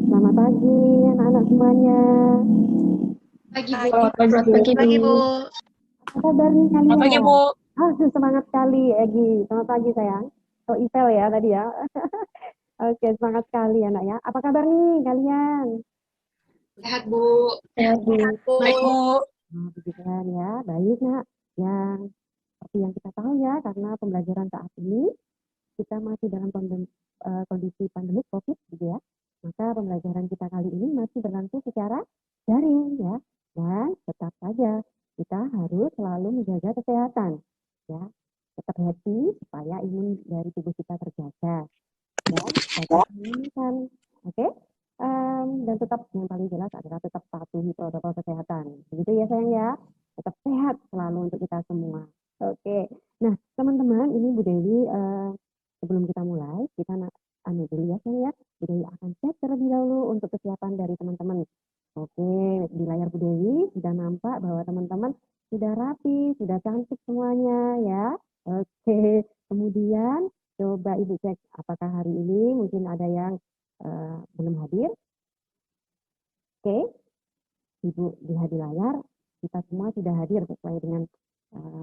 Selamat pagi anak-anak semuanya. Pagi, Bu. Selamat pagi, Bu. Pagi, pagi, Bu. Apa kabar nih Selamat pagi, kalian? Bu. Semangat sekali, Egi. Selamat pagi sayang. Oh, Ivel ya tadi ya. Oke, semangat sekali anak ya. Apa kabar nih kalian? Sehat, Bu. Sehat, Bu. Baik, Bu. Nah, puji Tuhan ya. Baik, nak. Yang seperti yang kita tahu ya, karena pembelajaran saat ini kita masih dalam kondisi pandemi COVID gitu ya. Maka pembelajaran kita kali ini masih berlangsung secara daring ya. Dan tetap saja kita harus selalu menjaga kesehatan ya. Tetap happy supaya imun dari tubuh kita terjaga dan tetap menyenangkan. Oke? Dan tetap yang paling jelas adalah tetap patuhi protokol kesehatan. Begitu ya sayang ya. Tetap sehat selalu untuk kita semua. Oke. Nah, teman-teman, ini Bu Dewi sebelum kita mulai, kita dulu ya sayang ya. Bu Dewi akan cek terlebih dahulu untuk kesiapan dari teman-teman. Oke, di layar Bu Dewi sudah nampak bahwa teman-teman sudah rapi, sudah cantik semuanya ya. Oke, kemudian coba Ibu cek apakah hari ini mungkin ada yang belum hadir. Oke, Ibu lihat di layar, kita semua sudah hadir sesuai dengan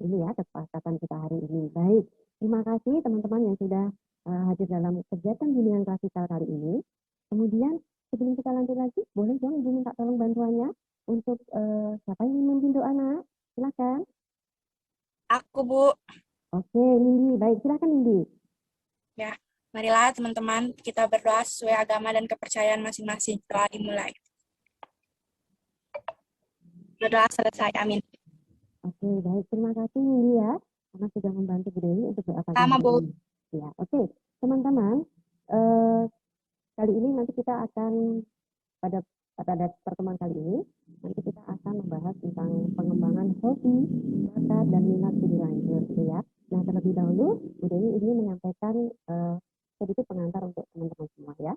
ini ya, kesepakatan kita hari ini. Baik, terima kasih teman-teman yang sudah hadir dalam kegiatan bimbingan klasikal kali ini. Kemudian sebelum kita lanjut lagi, boleh dong Ibu minta tolong bantuannya untuk siapa yang ingin memimpin doa, nak? Silakan. Aku, Bu. Oke, Nindi. Baik, silakan Nindi. Ya, marilah teman-teman kita berdoa sesuai agama dan kepercayaan masing-masing telah dimulai. Berdoa selesai. Amin. Oke, baik. Terima kasih Nindi ya, karena sudah membantu Bu Dewi untuk doa pagi Sama, hari Bu. ini. Ya, oke. Teman-teman, kali ini nanti kita akan pada pertemuan kali ini nanti kita akan membahas tentang pengembangan hobi, bakat dan minat studi lanjut gitu ya. Nah, terlebih dahulu Bu Dewi ini menyampaikan sedikit pengantar untuk teman-teman semua ya.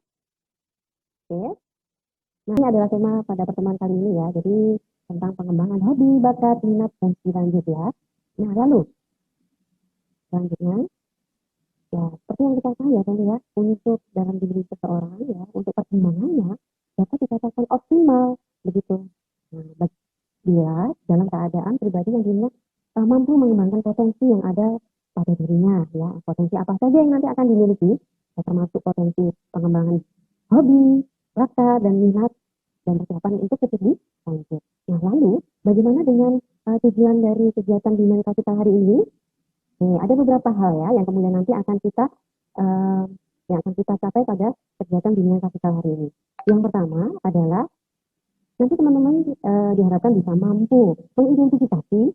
Oke. Nah, ini adalah tema pada pertemuan kali ini ya. Jadi tentang pengembangan hobi, bakat, minat dan studi lanjut ya. Nah, lalu selanjutnya ya seperti yang kita tahu ya kan ya, untuk dalam diri seseorang ya, untuk perkembangannya dapat dikatakan optimal begitu. Nah, bila dalam keadaan pribadi yang dimana mampu mengembangkan potensi yang ada pada dirinya ya, potensi apa saja yang nanti akan dimiliki, ya, termasuk potensi pengembangan hobi, bakat dan minat dan persiapan untuk studi lanjut. Nah, lalu bagaimana dengan tujuan dari kegiatan bimbingan kita hari ini? Ada beberapa hal ya yang kemudian nanti akan kita capai pada kegiatan bimbingan kapital hari ini. Yang pertama adalah nanti teman-teman diharapkan bisa mampu mengidentifikasi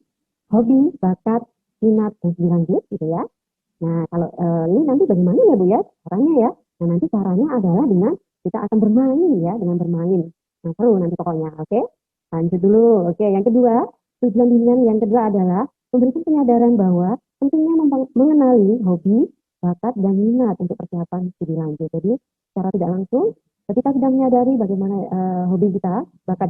hobi, bakat, minat dan studi lanjut gitu ya. Nah, kalau ini nanti bagaimana ya Bu ya caranya ya? Nah, nanti caranya adalah dengan kita akan bermain ya, dengan bermain. Nah, seru nanti pokoknya, oke? Lanjut dulu. Oke, yang kedua, tujuan bimbingan yang kedua adalah memberikan penyadaran bahwa pentingnya mengenali hobi, bakat, dan minat untuk persiapan studi lanjut. Jadi, secara tidak langsung, ketika sudah menyadari bagaimana hobi kita, bakat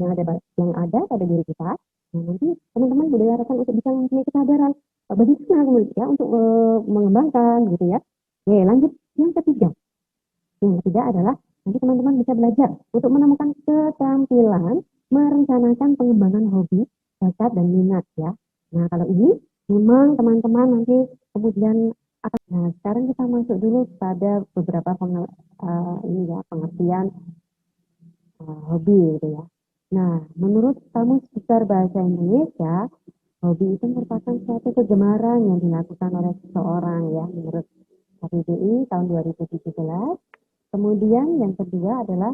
yang ada pada diri kita, nah nanti teman-teman diharapkan untuk bisa mempunyai kesadaran bagaimana ya untuk mengembangkan gitu ya. Oke, lanjut yang ketiga. Yang ketiga adalah nanti teman-teman bisa belajar untuk menemukan keterampilan merencanakan pengembangan hobi, bakat dan minat ya. Nah, kalau ini memang teman-teman nanti kemudian akan. Nah, sekarang kita masuk dulu pada beberapa pengertian hobi gitu ya. Nah, menurut Kamus Besar Bahasa Indonesia, hobi itu merupakan suatu kegemaran yang dilakukan oleh seseorang ya, menurut KBBI tahun 2017. Kemudian yang kedua adalah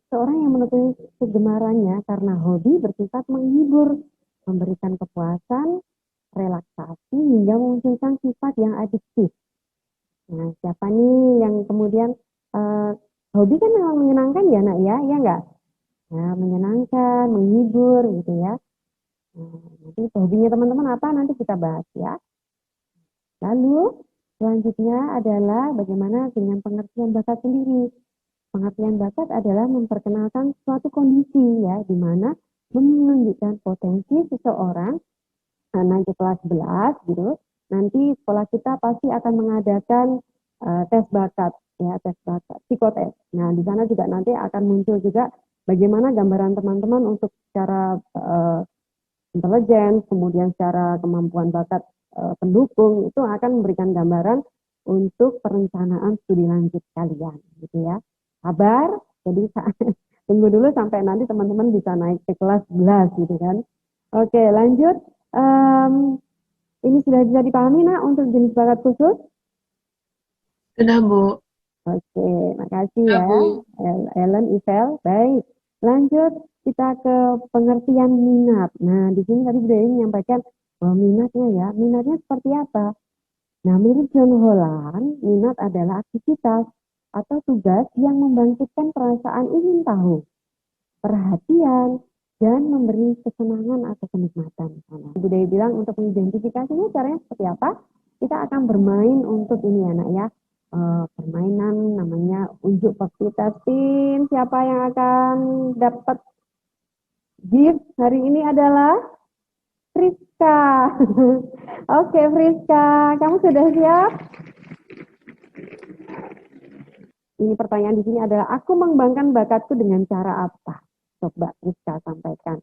seorang yang menekuni kegemarannya karena hobi bersifat menghibur, memberikan kepuasan, relaksasi hingga memunculkan sifat yang adiktif. Nah, siapa nih yang kemudian hobi kan memang menyenangkan ya nak ya enggak? Nah, menyenangkan, menghibur gitu ya. Nah, nanti hobinya teman-teman apa nanti kita bahas ya. Lalu selanjutnya adalah bagaimana dengan pengertian bakat sendiri. Pengertian bakat adalah memperkenalkan suatu kondisi ya, di mana menunjukkan potensi seseorang. Nanti kelas 11 gitu, nanti sekolah kita pasti akan mengadakan tes bakat ya, tes bakat, psikotes. Nah, di sana juga nanti akan muncul juga bagaimana gambaran teman-teman untuk secara intelijen, kemudian secara kemampuan bakat pendukung itu akan memberikan gambaran untuk perencanaan studi lanjut kalian, gitu ya. Kabar, jadi tunggu dulu sampai nanti teman-teman bisa naik ke kelas 11 gitu kan. Oke, lanjut. Ini sudah bisa dipahami nak untuk jenis bakat khusus? Sudah, Bu. Oke, makasih Sudah, ya, Bu. Ellen, Isel. Baik, lanjut kita ke pengertian minat. Nah, di sini tadi Budaya menyampaikan bahwa minatnya seperti apa? Nah, menurut John Holland, minat adalah aktivitas atau tugas yang membangkitkan perasaan ingin tahu, perhatian, dan memberi kesenangan atau kenikmatan. Nah, Budaya bilang untuk mengidentifikasinya caranya seperti apa? Kita akan bermain untuk ini anak ya. Permainan namanya unjuk fakilitas tim. Siapa yang akan dapat gift hari ini adalah Friska. Oke, Friska, kamu sudah siap? Ini pertanyaan di sini adalah, aku mengembangkan bakatku dengan cara apa? Coba Friska sampaikan.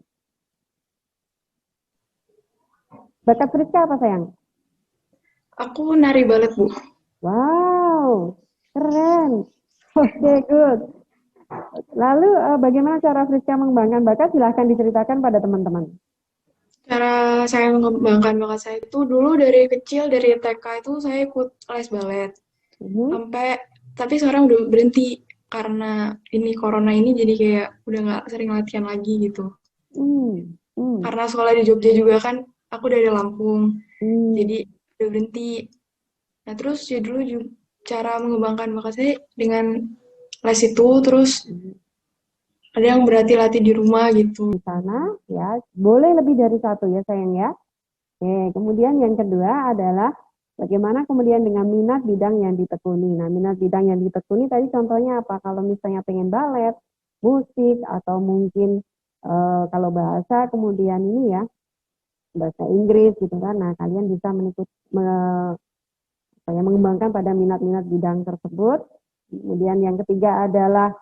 Bakat Friska apa sayang? Aku nari balet, Bu. Wow, keren. Oke, good. Lalu bagaimana cara Friska mengembangkan bakat? Silahkan diceritakan pada teman-teman. Cara saya mengembangkan bakat saya itu dulu dari kecil, dari TK itu saya ikut les balet. Tapi sekarang udah berhenti karena ini corona ini, jadi kayak udah nggak sering latihan lagi gitu. Karena sekolah di Jogja juga kan, aku dari Lampung, jadi udah berhenti. Nah terus ya dulu juga cara mengembangkan bakat saya dengan les itu, terus ada yang berlatih-latih di rumah gitu. Di sana ya, boleh lebih dari satu ya sayang ya. Oke, kemudian yang kedua adalah bagaimana kemudian dengan minat bidang yang ditekuni. Nah, minat bidang yang ditekuni tadi contohnya apa? Kalau misalnya pengen balet, musik, atau mungkin kalau bahasa kemudian ini ya, bahasa Inggris gitu kan. Nah, kalian bisa mengembangkan pada minat-minat bidang tersebut. Kemudian yang ketiga adalah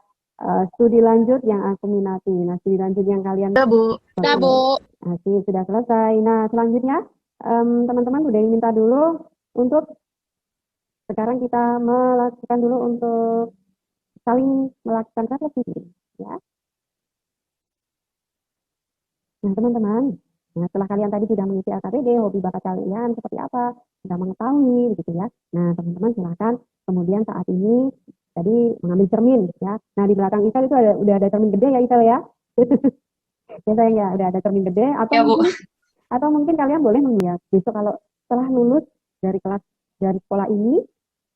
studi lanjut yang aku minati. Nah, studi lanjut yang kalian... Sudah, Bu. Sudah, Bu. Sudah selesai. Nah, selanjutnya teman-teman udah minta dulu untuk sekarang kita melakukan dulu untuk saling melakukan refleksi, ya. Nah, teman-teman, setelah kalian tadi sudah mengisi LKPD, hobi bakat kalian seperti apa, sudah mengetahui, begitu ya. Nah, teman-teman silakan kemudian saat ini tadi mengambil cermin, ya. Nah, di belakang Isel itu udah ada cermin gede ya, Isel ya. Ya sayang ya, udah ada cermin gede atau Ya, Bu. mungkin kalian boleh melihat besok kalau setelah lulus dari sekolah ini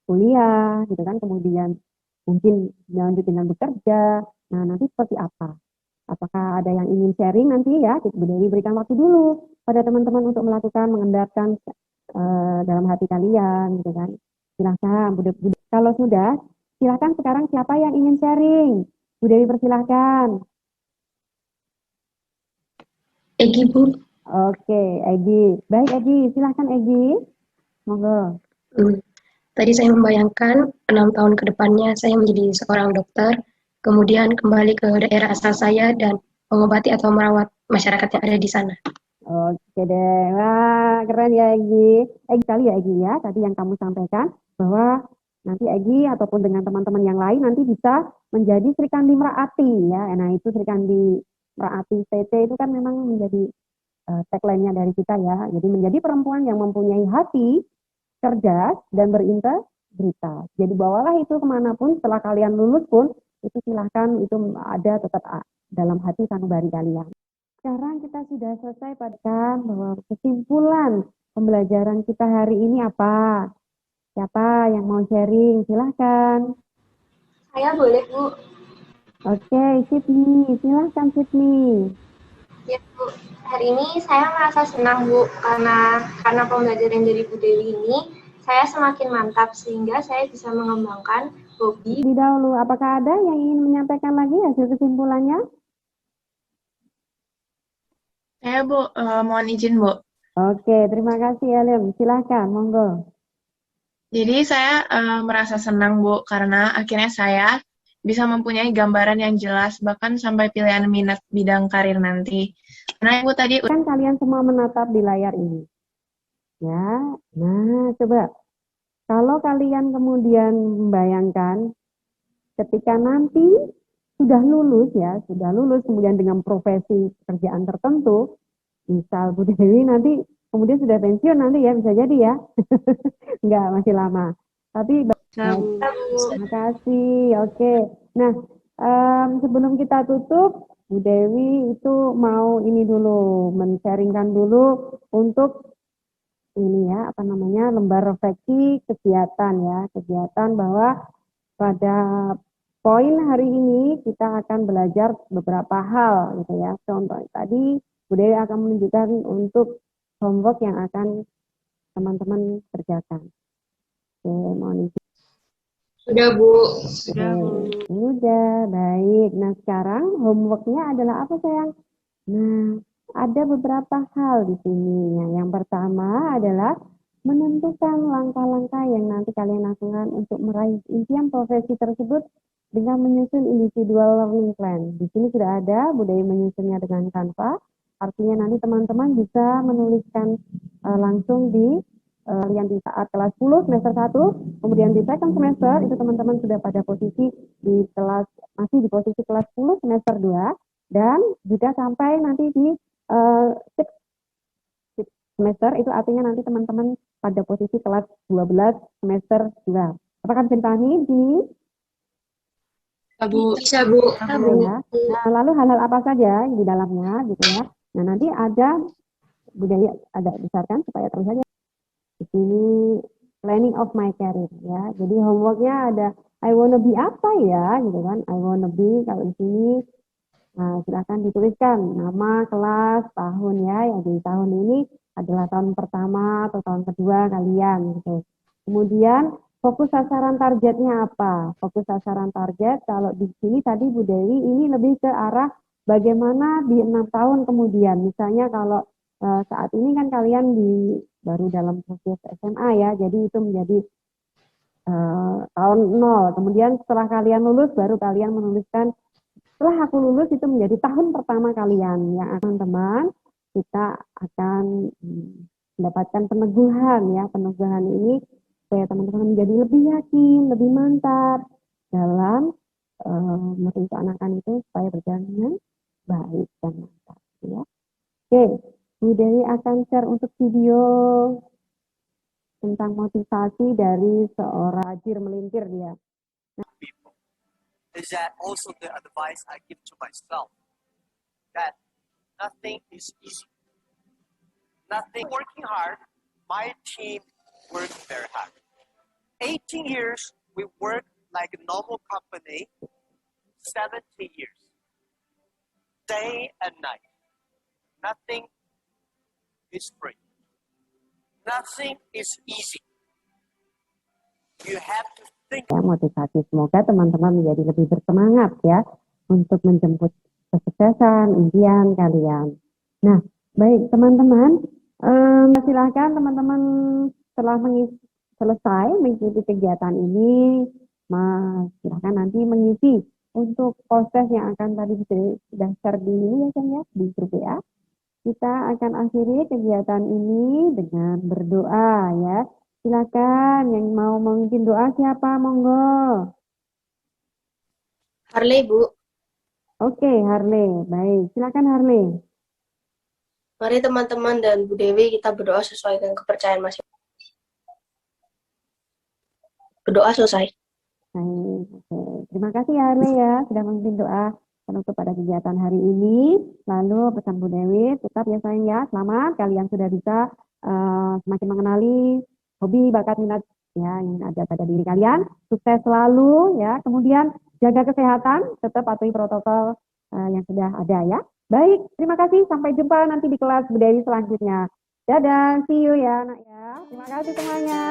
kuliah gitu kan, kemudian mungkin lanjut dengan bekerja. Nah, nanti seperti apa? Apakah ada yang ingin sharing nanti ya? Bu Dewi berikan waktu dulu pada teman-teman untuk melakukan mengendapkan dalam hati kalian gitu kan. Silahkan Bu Dewi. Kalau sudah, silahkan sekarang siapa yang ingin sharing? Bu Dewi persilahkan. Egi, Bu. Oke, Egi. Baik, Egi. Silahkan, Egi. Monggo. Tadi saya membayangkan 6 tahun ke depannya saya menjadi seorang dokter, kemudian kembali ke daerah asal saya dan mengobati atau merawat masyarakat yang ada di sana. Oke deh. Wah, keren ya, Egi. Egi kali ya, Egi ya. Tadi yang kamu sampaikan bahwa nanti Egi ataupun dengan teman-teman yang lain nanti bisa menjadi Sri Kandi Meraati ya. Nah, itu Sri Kandi Meraati TT itu kan memang menjadi tagline-nya dari kita ya. Jadi menjadi perempuan yang mempunyai hati, cerdas, dan berintegritas. Jadi bawalah itu kemanapun setelah kalian lulus pun, itu silahkan itu ada tetap dalam hati sanubari kalian. Sekarang kita sudah selesai pada bahwa kesimpulan pembelajaran kita hari ini apa? Siapa yang mau sharing? Silahkan. Saya boleh, Bu. Oke, Sydney. Silahkan, Sydney. Ya, Bu. Hari ini saya merasa senang, Bu, karena pembelajaran dari Bu Dewi ini, saya semakin mantap sehingga saya bisa mengembangkan hobi. Di dahulu, apakah ada yang ingin menyampaikan lagi hasil kesimpulannya? Saya, Bu, mohon izin, Bu. Oke, terima kasih, Ellen. Silahkan, monggo. Jadi saya merasa senang, Bu, karena akhirnya saya bisa mempunyai gambaran yang jelas, bahkan sampai pilihan minat bidang karir nanti. Karena Ibu tadi Kan kalian semua menatap di layar ini. Ya, nah coba. Kalau kalian kemudian membayangkan ketika nanti sudah lulus ya, sudah lulus kemudian dengan profesi pekerjaan tertentu, misal Bu Dewi nanti kemudian sudah pensiun nanti ya, bisa jadi ya. Enggak, masih lama. Tapi terima kasih. Oke. Nah, sebelum kita tutup, Bu Dewi itu mau ini dulu, men-sharingkan dulu untuk ini ya, apa namanya, lembar refleksi kegiatan ya, kegiatan bahwa pada poin hari ini kita akan belajar beberapa hal gitu ya. Contoh tadi Bu Dewi akan menunjukkan untuk homework yang akan teman-teman kerjakan. Oke, mohon izin. Sudah, Bu. Sudah, baik. Nah, sekarang homeworknya adalah apa, sayang? Nah, ada beberapa hal di sini. Yang pertama adalah menentukan langkah-langkah yang nanti kalian lakukan untuk meraih impian profesi tersebut dengan menyusun individual learning plan. Di sini sudah ada, Bu Dewi menyusunnya dengan Canva. Artinya nanti teman-teman bisa menuliskan langsung di kalian di saat kelas 10 semester 1, kemudian di second semester itu teman-teman sudah pada posisi di kelas, masih di posisi kelas 10 semester 2, dan juga sampai nanti di sixth semester itu artinya nanti teman-teman pada posisi kelas 12 semester 2. Apakah bisa dipahami di sini? Bisa, Bu. Ya. Nah, lalu hal-hal apa saja di dalamnya gitu ya. Nah, nanti ada budaya ada besarkan supaya terlihat ya. Di sini planning of my career ya. Jadi homeworknya ada I wanna be apa ya gitu kan. I wanna be kalau di sini silakan dituliskan nama, kelas, tahun ya. Yang di tahun ini adalah tahun pertama atau tahun kedua kalian gitu. Kemudian fokus sasaran targetnya apa? Fokus sasaran target kalau di sini tadi Bu Dewi ini lebih ke arah bagaimana di 6 tahun kemudian. Misalnya kalau saat ini kan kalian baru dalam proses SMA ya, jadi itu menjadi tahun 0. Kemudian setelah kalian lulus baru kalian menuliskan setelah aku lulus itu menjadi tahun pertama kalian yang teman-teman kita akan mendapatkan peneguhan ya. Peneguhan ini supaya teman-teman menjadi lebih yakin, lebih mantap dalam merencanakan itu supaya berjalan dengan baik dan mantap ya. Oke. Bu Dewi akan share untuk video tentang motivasi dari seorang rajin melintir dia. People is that also the advice I give to myself that nothing is easy. Nothing working hard. My team worked very hard. 18 years we work like a normal company. 70 years, day and night. Nothing is free. Nothing is easy. You have to think. Ya, motivasi semoga teman-teman menjadi lebih bersemangat ya untuk menjemput kesuksesan impian kalian. Nah, baik teman-teman, silakan teman-teman setelah selesai mengikuti kegiatan ini, silakan nanti mengisi untuk proses yang akan tadi sudah share di ini ya, di grup WA. Kita akan akhiri kegiatan ini dengan berdoa ya. Silakan yang mau memimpin doa siapa? Monggo. Harley, Bu. Oke, Harley. Baik, silakan Harley. Mari teman-teman dan Bu Dewi kita berdoa sesuai dengan kepercayaan masing-masing. Berdoa selesai. Baik, oke. Terima kasih Harley ya sudah memimpin doa penutup pada kegiatan hari ini. Lalu pesan Bu Dewi, tetap ya sayang ya, selamat kalian sudah bisa semakin mengenali hobi, bakat, minat ya yang ada pada diri kalian. Sukses selalu ya. Kemudian jaga kesehatan, tetap patuhi protokol yang sudah ada ya. Baik, terima kasih. Sampai jumpa nanti di kelas Bu Dewi selanjutnya. Dadah, see you ya anak ya. Terima kasih semuanya.